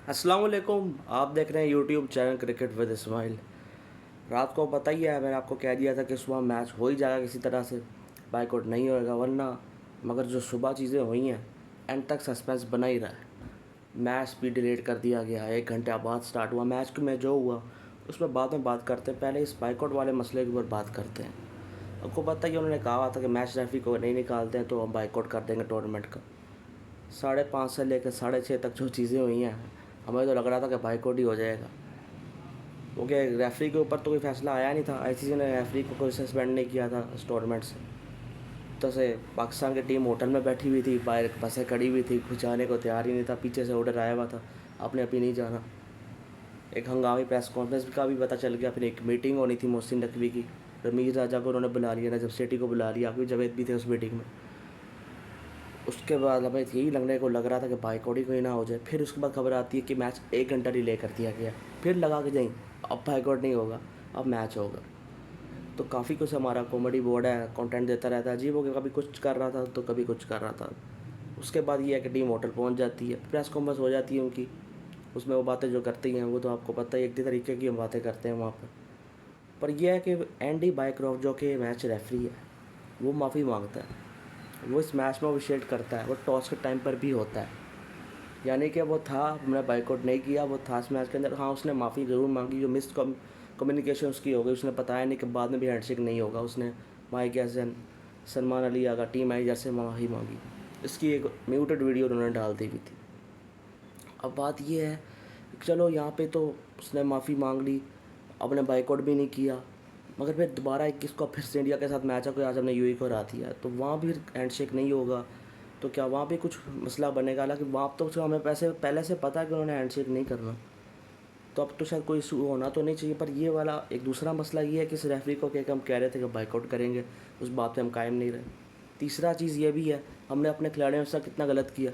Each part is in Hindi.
अस्सलाम वालेकुम। आप देख रहे हैं YouTube channel cricket with Ismail. रात को पता ही है, मैंने आपको कह दिया था कि सुबह मैच हो ही जाएगा किसी तरह से, बाइकआउट नहीं होएगा वरना। मगर जो सुबह चीज़ें हुई हैं एंड तक सस्पेंस बना ही रहा है। मैच भी डिलीट कर दिया गया, 1 घंटे बाद स्टार्ट हुआ मैच में जो हुआ उस पर बाद में बात करते हैं। पहले इस बाइकआउट वाले मसले के ऊपर बात करते हैं। आपको पता ही उन्होंने कहा था कि मैच रेफरी को नहीं निकालते हैं तो हम बाइकआउट कर देंगे टूर्नामेंट का। 5:30 से लेकर 6:30 तक जो चीज़ें हुई हैं, हमें तो लग रहा था कि बाइकआउट ही हो जाएगा, क्योंकि रेफरी के ऊपर तो कोई फैसला आया नहीं था। आईसीसी ने रेफरी को कोई सस्पेंड नहीं किया था इस टूर्नामेंट से। तो से पाकिस्तान की टीम होटल में बैठी हुई थी, बाहर बसें खड़ी हुई थी, कुछ जाने को तैयार ही नहीं था। पीछे से ऑर्डर आया हुआ था, आपने अभी नहीं जाना। एक हंगामी प्रेस कॉन्फ्रेंस का भी पता चल गया। फिर एक मीटिंग होनी थी मोहसिन नकवी की, रमीज़ राजा को उन्होंने बुला लिया, नजब सेठी को बुला लिया, अभी जवेद भी थे उस मीटिंग में। उसके बाद हमें यही लगने को लग रहा था कि बाइकआउट ही कोई ना हो जाए। फिर उसके बाद खबर आती है कि मैच 1 घंटा डिले कर दिया गया। फिर लगा कि नहीं, अब बाइकआउट नहीं होगा, अब मैच होगा। तो काफ़ी कुछ हमारा कॉमेडी बोर्ड है, कंटेंट देता रहता है। अजीब हो गया, कभी कुछ कर रहा था तो कभी कुछ कर रहा था। उसके बाद ये है कि टीम होटल पहुंच जाती है, प्रेस कॉन्फ्रेंस हो जाती है उनकी। उसमें वो बातें जो करती हैं वो तो आपको पता ही, एक ही तरीके की हम बातें करते हैं वहाँ पर यह है कि एंडी बाइक्रॉफ्ट जो कि मैच रेफरी है, वो माफ़ी मांगता है। वो इस मैच में अप्रिशिएट करता है, वो टॉस के टाइम पर भी होता है। यानी कि वो था, हमने बाइकआउट नहीं किया, वो था इस मैच के अंदर। हाँ, उसने माफ़ी ज़रूर मांगी, जो मिस कम्युनिकेशन उसकी हो गई, उसने बताया नहीं कि बाद में भी हैंडशेक नहीं होगा। उसने माइक एसन, सलमान अली आगा, टीम मैनेजर से माफ़ी मांगी। इसकी एक म्यूटेड वीडियो उन्होंने डाल दी हुई थी। अब बात ये है, चलो यहाँ पे तो उसने माफ़ी मांग ली, अपने बाइकआउट भी नहीं किया, मगर फिर दोबारा 21 को फिर से इंडिया के साथ मैच है, कोई आज हमने यूएई को हरा दिया, तो वहाँ भी हैंडशेक नहीं होगा। तो क्या वहाँ भी कुछ मसला बनेगा? हालांकि वहाँ तो हमें पहले से पता है कि उन्होंने हैंडशेक नहीं करना, तो अब तो शायद कोई इशू होना तो नहीं चाहिए। पर ये वाला एक दूसरा मसला ये है कि इस रेफरी को क्या हम कह रहे थे कि बाइकआउट करेंगे, उस बात पे हम कायम नहीं रहे। तीसरा चीज़ ये भी है, हमने अपने खिलाड़ियों के साथ कितना गलत किया।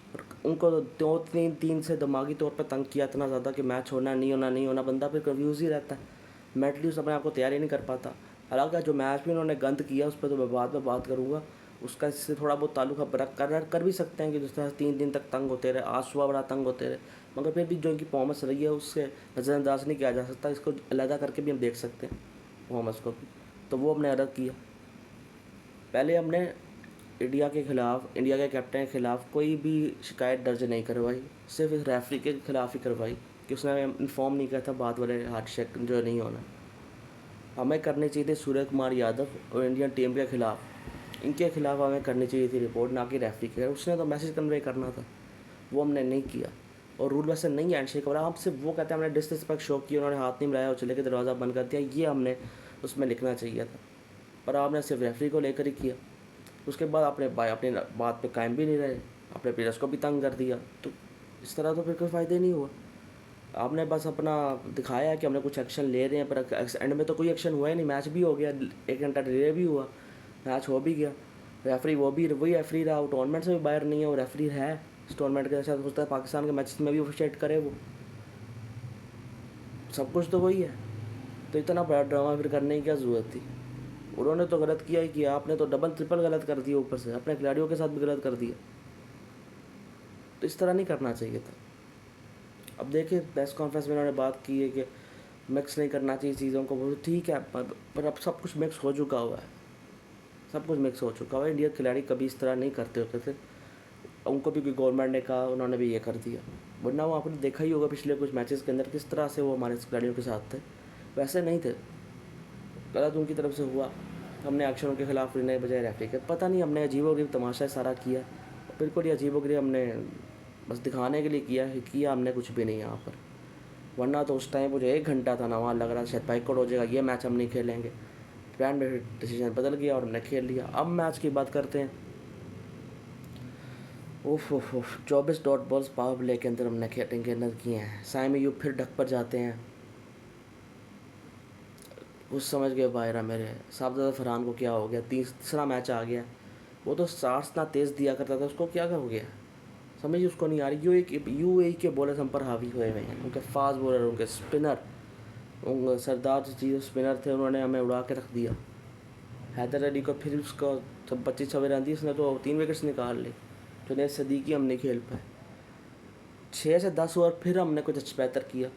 और उनको दो तीन से दिमागी तौर पर तंग किया इतना ज़्यादा कि मैच होना नहीं होना नहीं होना, बंदा फिर कन्फ्यूज़ ही रहता है, मेंटली उस अपने आप को तैयारी नहीं कर पाता। हालांकि जो मैच में उन्होंने गंद किया उस पर तो मैं बाद में बात करूँगा, उसका इससे थोड़ा बहुत ताल्लुक कर भी सकते हैं कि जिस तरह 3 दिन तक तंग होते रहे, आज सुबह बड़ा तंग होते रहे, मगर फिर भी जो इनकी परफॉर्मेंस रही है उससे नज़रअंदाज नहीं किया जा सकता। इसको अलहदा करके भी हम देख सकते हैं परफॉर्मेंस को भी। तो वो हमने अलग किया। पहले हमने इंडिया के ख़िलाफ़, इंडिया के कैप्टन के ख़िलाफ़ कोई भी शिकायत दर्ज नहीं करवाई, सिर्फ इस रेफरी के ख़िलाफ़ ही करवाई कि उसने इन्फॉर्म नहीं किया था बात वाले हैंडशेक जो नहीं होना। हमें करनी चाहिए थी सूर्य कुमार यादव और इंडियन टीम के ख़िलाफ़, इनके ख़िलाफ़ हमें करनी चाहिए थी रिपोर्ट, ना कि रेफरी के। उसने तो मैसेज कन्वे करना था, वो हमने नहीं किया। और रूल वैसे नहीं है हैंडशेक वाला, हम सिर्फ वो कहते हैं हमने डिसरिस्पेक्ट शो की, उन्होंने हाथ नहीं मिलाया और चले के दरवाज़ा बंद कर दिया, ये हमने उसमें लिखना चाहिए था। पर आपने सिर्फ रेफरी को लेकर ही किया। उसके बाद अपने बात पे कायम भी नहीं रहे, अपने प्लेयर्स को भी तंग कर दिया। तो इस तरह तो फिर कोई फ़ायदा नहीं हुआ। आपने बस अपना दिखाया है कि हमने कुछ एक्शन ले रहे हैं, पर एंड में तो कोई एक्शन हुआ ही नहीं। मैच भी हो गया, 1 घंटा डिले भी हुआ, मैच हो भी गया। रेफरी वही रेफरी रहा, वो टूर्नामेंट से भी बाहर नहीं है, वो रेफरी है इस टूर्नामेंट के साथ। सोचता है पाकिस्तान के मैचेस में भी ऑफिशिएट करे, वो सब कुछ तो वही है। तो इतना बड़ा ड्रामा फिर करने की क्या ज़रूरत थी? उन्होंने तो गलत किया ही किया, आपने तो डबल ट्रिपल गलत कर दिया, ऊपर से अपने खिलाड़ियों के साथ भी गलत कर दिया। तो इस तरह नहीं करना चाहिए था। अब देखिए प्रेस कॉन्फ्रेंस में उन्होंने बात की है कि मिक्स नहीं करना चाहिए चीज़ों को, वो ठीक है, पर अब सब कुछ मिक्स हो चुका हुआ है, सब कुछ मिक्स हो चुका हुआ है। इंडिया खिलाड़ी कभी इस तरह नहीं करते होते थे, उनको भी गवर्नमेंट ने कहा, उन्होंने भी ये कर दिया। वरना वो आपने देखा ही होगा पिछले कुछ मैचेस के अंदर किस तरह से वो हमारे खिलाड़ियों के साथ थे, वैसे नहीं थे। गलत उनकी तरफ से हुआ, हमने एक्शन उनके खिलाफ लेने बजाय रेफरी के, पता नहीं हमने अजीबोगरीब तमाशा सारा किया। बिल्कुल ही अजीबोगरीब हमने बस दिखाने के लिए किया हमने कुछ भी नहीं यहाँ पर। वरना तो उस टाइम मुझे 1 घंटा था ना, वहाँ लग रहा था शायद बाइकआउट हो जाएगा, ये मैच हम नहीं खेलेंगे। प्लान में डिसीजन बदल गया और हमने खेल लिया। अब मैच की बात करते हैं। ओफ ओफ ओफ 24 डॉट बॉल्स पावर प्ले के अंदर हमने गेंद किए हैं। साइम यूब फिर ढक पर जाते हैं, कुछ समझ गए बाहर मेरे साहबजादा फरहान को क्या हो गया, तीसरा मैच आ गया। वो तो स्टार्स इतना तेज़ दिया करता था, उसको क्या हो गया समझ उसको नहीं आ रही। यूएई के बॉलर्स हम पर हावी हुए हुए हैं, उनके फास्ट बॉलर, उनके स्पिनर, उनके सरदार जो स्पिनर थे उन्होंने हमें उड़ा के रख दिया। हैदर अली को फिर उसको 25 छवे रन दी, उसने तो 3 विकेट्स निकाल ली। जुनैद सदीकी हम नहीं खेल पाए। 6 से 10 ओवर फिर हमने कुछ अच्छा बेहतर किया।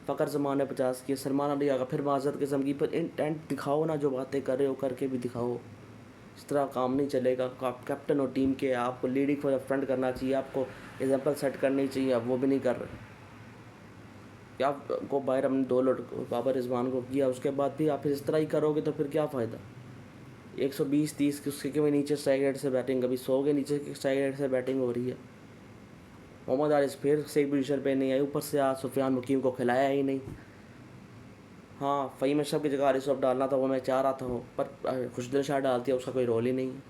फ़खर जमान ने 50 किए, सलमान अली आ गया, फिर माजरत किस्म की, पर इंटेंट दिखाओ ना, जो बातें कर रहे हो करके भी दिखाओ। इस तरह काम नहीं चलेगा। आप कैप्टन हो टीम के, आपको लीडिंग फॉर फ्रंट करना चाहिए, आपको एग्जांपल सेट करनी चाहिए, आप वो भी नहीं कर रहे। क्या आपको बाहर हमने 2 लड़कों बाबर रिजवान को किया, उसके बाद भी आप इस तरह ही करोगे तो फिर क्या फ़ायदा। 120-30 उसके भी नीचे स्ट्राइक रेट से बैटिंग, कभी 100 के नीचे स्ट्राइक रेट से बैटिंग हो रही है। मोहम्मद हारिस फिर सही पोजीशन पे नहीं आई, ऊपर से आज सुफियान मुकीम को खिलाया ही नहीं। हाँ, फ़हीम अशरफ की जगह हारिस रऊफ़ डालना था, वो मैं चाह रहा था वो, पर खुशदिल शाह डाल दिया, उसका कोई रोल ही नहीं है।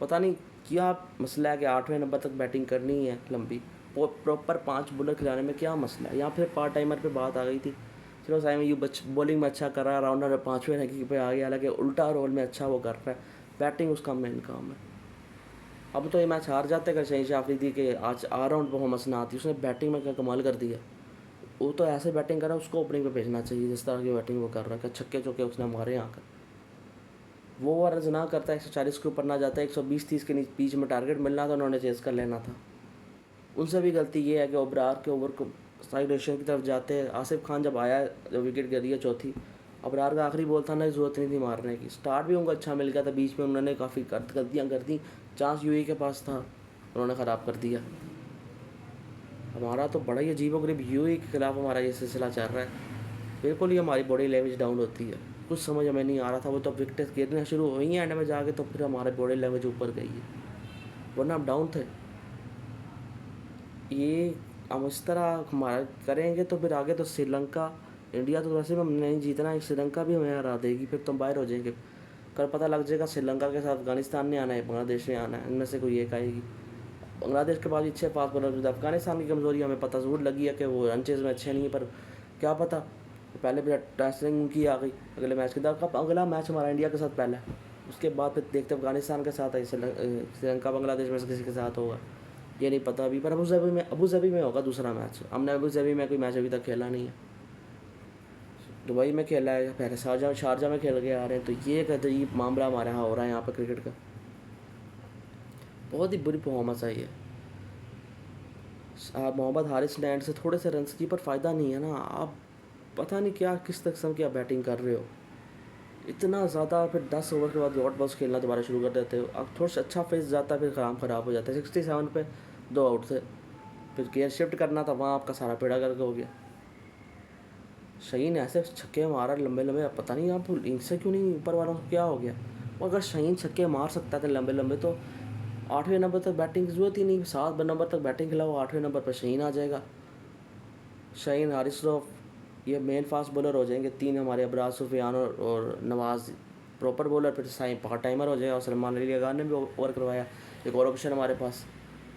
पता नहीं क्या मसला है कि 8वें नंबर तक बैटिंग करनी है लंबी, वो प्रॉपर 5 बॉलर खिलाने में क्या मसला है। यहाँ फिर पार्ट टाइमर पे बात आ गई थी। चलो साइम यू बॉलिंग में अच्छा कर रहा है, राउंडर में 5वें रैंकिंग पे आ गया, हालांकि उल्टा रोल में अच्छा वो कर रहा है, बैटिंग उसका मेन काम है। अब तो ये मैच हार जाते अगर शहीन आफरीदी के आज राउंड परफॉर्मेंस ना आती, उसने बैटिंग में क्या कमाल कर दिया। वो तो ऐसे बैटिंग कर रहा है, उसको ओपनिंग पे भेजना चाहिए जिस तरह की बैटिंग वो कर रहा है। छक्के चौके उसने मारे आकर, वो ओवर ना करता, 140 के ऊपर ना जाता, 120-30 के बीच में टारगेट मिलना था, उन्होंने चेज़ कर लेना था। उनसे भी गलती ये है कि अबरार के ओवर को साइड एशियन की तरफ जाते हैं। आसिफ खान जब आया, जब विकेट गिरी है चौथी, अबरार का आखिरी बॉल था ना, ज़रूरत नहीं थी मारने की। स्टार्ट भी उनको अच्छा मिल गया था, बीच में उन्होंने काफ़ी गलतियाँ कर दी, चांस यूएई के पास था, उन्होंने ख़राब कर दिया। हमारा तो बड़ा ही अजीबोगरीब यूएई के खिलाफ हमारा ये सिलसिला चल रहा है। बिल्कुल ही हमारी बॉडी लैंग्वेज डाउन होती है, कुछ समझ हमें नहीं आ रहा था। वो तो विकेट गिरना शुरू हुई हैं एंड में जाके, तो फिर हमारी बॉडी लैंग्वेज ऊपर गई है, वरना हम डाउन थे। ये हम इस तरह हमारा करेंगे तो फिर आगे तो श्रीलंका, इंडिया तो वैसे भी हम नहीं जीतना है, श्रीलंका भी हमें हरा देगी, फिर तो हम बाहर हो जाएंगे। कल पता लग जाएगा श्रीलंका के साथ अफगानिस्तान ने आना है, बांग्लादेश ने आना है, इनमें से कोई एक आएगी। बांग्लादेश के पास भी अच्छे फास्ट बॉलर, अफगानिस्तान की कमज़ोरी हमें पता ज़रूर लगी है कि वो रन चेज़ में अच्छे नहीं है, पर क्या पता पहले भी टेस्टिंग उनकी आ गई अगले मैच के बाद। अगला मैच हमारा इंडिया के साथ पहला है, उसके बाद फिर देखते अफगानिस्तान के साथ है, श्रीलंका बांग्लादेश में से किसी के साथ होगा ये नहीं पता अभी। पर अबू धाबी में होगा दूसरा मैच। हमने अबू धाबी में कोई मैच अभी तक खेला नहीं है, दुबई में खेला है, पहले शारजा में खेल के आ रहे हैं। तो ये एक अजीब मामला हमारे यहाँ हो रहा है, यहाँ पर क्रिकेट का बहुत ही बुरी परफॉर्मेंस आई है। मोहम्मद हारिस ने एंड से थोड़े से रन की, पर फ़ायदा नहीं है ना। आप पता नहीं क्या किस किस्म की आप बैटिंग कर रहे हो इतना ज़्यादा, फिर 10 ओवर के बाद डॉट बॉल्स खेलना दोबारा शुरू कर देते हो। अब थोड़ा सा अच्छा फेस जाता है, फिर काम ख़राब हो जाता है। 67 पे 2 आउट थे, फिर गेयर शिफ्ट करना था, वहाँ आपका सारा पेड़ा करके हो गया। शहीन ऐसे छक्के मारा लंबे लंबे, पता नहीं आप इनसे क्यों नहीं, ऊपर वालों को क्या हो गया। और अगर शहीन छक्के मार सकता था लंबे लंबे, तो 8वें नंबर तक बैटिंग की ज़रूरत ही नहीं, 7 नंबर तक बैटिंग खिलाओ, 8वें नंबर पर शहीन आ जाएगा। शहीन, हारिस रऊफ़ ये मेन फास्ट बॉलर हो जाएंगे, 3 हमारे अबरार, सुफियान और नवाज़ प्रॉपर बॉलर, फिर साइम पार्ट टाइमर हो जाएगा। और सलमान अली अगान ने भी ओवर करवाया, एक और ऑप्शन हमारे पास।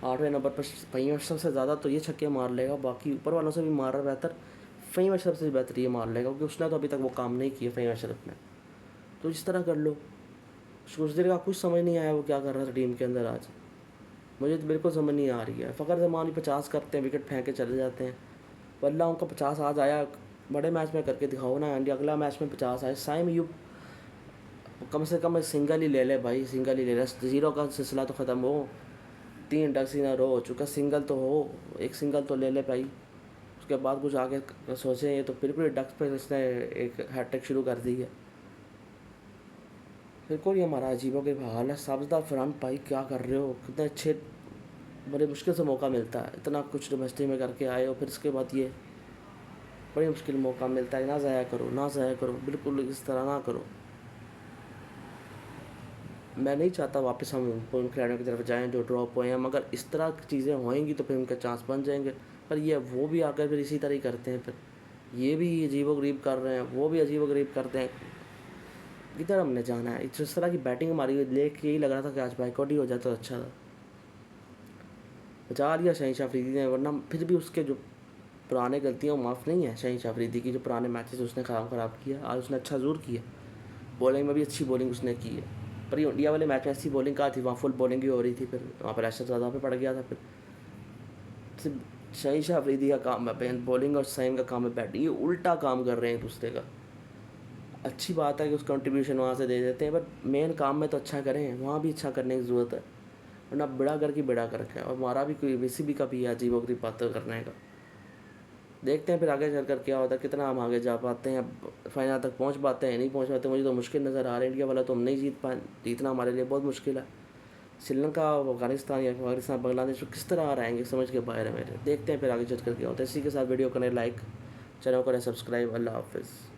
8वें नंबर पर फ़हीम अशरफ से ज़्यादा तो ये छक्के मार लेगा, बाकी ऊपर वालों से भी मार रहा बेहतर, फ़हीम अशरफ से बेहतर ये मार लेगा, क्योंकि उसने तो अभी तक वो काम नहीं किया फ़हीम अशरफ ने। तो इस तरह कर लो। कुछ देर का कुछ समझ नहीं आया वो क्या कर रहा था टीम के अंदर आज, मुझे तो बिल्कुल समझ नहीं आ रही है। फ़खर जमान भी 50 करते हैं, विकेट फेंक के चले जाते हैं, वल्ला उनका 50 आज आया, बड़े मैच में करके दिखाओ ना। इंडिया अगला मैच में 50 आए। साइम यू कम से कम सिंगल ही ले ले भाई, सिंगल ही ले ले, 0 का सिलसिला तो ख़त्म हो। 3 डक सीनर हो चुका, सिंगल तो हो, एक सिंगल तो ले ले भाई, उसके बाद कुछ आगे सोचें। ये तो बिल्कुल डक्स पे इसने एक हैट्रिक शुरू कर दी है। बिल्कुल ये हमारा अजीबों के हाल है। साबजदा फरहान भाई क्या कर रहे हो, कितने अच्छे, बड़े मुश्किल से मौका मिलता है, इतना कुछ डोमेस्टिक में करके आए हो, फिर इसके बाद ये बड़ी मुश्किल मौका मिलता है। ना ज़ाया करो, ना ज़ाया करो, बिल्कुल इस तरह ना करो। मैं नहीं चाहता वापस हम उन खिलाड़ियों की तरफ जाएं जो ड्रॉप हुए हैं, मगर इस तरह की चीज़ें होएंगी तो फिर उनके चांस बन जाएंगे। पर ये वो भी आकर फिर इसी तरह ही करते हैं, फिर ये भी अजीबोगरीब कर रहे हैं, वो भी अजीबोगरीब करते हैं। इधर हमने जाना है। जिस तरह की बैटिंग हमारी देख के यही लग रहा था कि आज बाइकआउट ही हो जाता तो अच्छा था। बचा लिया शहीन अफरीदी ने, वरना फिर भी उसके जो पुराने गलतियाँ माफ़ नहीं है। शहीन अफरीदी की जो पुराने मैचेस उसने ख़राब किया, आज उसने अच्छा ज़रूर किया, बॉलिंग में भी अच्छी बॉलिंग उसने की है। पर ये इंडिया वाले मैच में ऐसी बॉलिंग कहाँ थी, वहाँ फुल बॉलिंग ही हो रही थी, फिर वहाँ पर प्रेशर ज़्यादा पे पड़ गया था। फिर सिर्फ शहीन अफरीदी का काम है बॉलिंग और सईम का काम है बैटिंग, ये उल्टा काम कर रहे हैं एक दूसरे का। अच्छी बात है कि उस कंट्रीब्यूशन वहाँ से दे देते हैं, बट मेन काम में तो अच्छा करें, वहाँ भी अच्छा करने की ज़रूरत है। वरना बेड़ा गर्क की बेड़ा गर्क है। और हमारा भी कोई वैसी भी कभी है अजीब वगरीब बातें करने का। देखते हैं फिर आगे चल कर क्या होता है, कितना हम आगे जा पाते हैं, फाइनल तक पहुंच पाते हैं नहीं पहुंच पाते। मुझे तो मुश्किल नज़र आ रहा है, इंडिया वाला तो हम नहीं जीत पाए, जीतना हमारे लिए बहुत मुश्किल है। श्रीलंका, अफगानिस्तान या पाकिस्तान, बांग्लादेश किस तरह आ रहेंगे समझ के बाहर है मेरे। देखते हैं फिर आगे चल कर क्या होता है। इसी के साथ वीडियो करें लाइक, चैनल करें सब्सक्राइब। अल्लाह हाफिज़।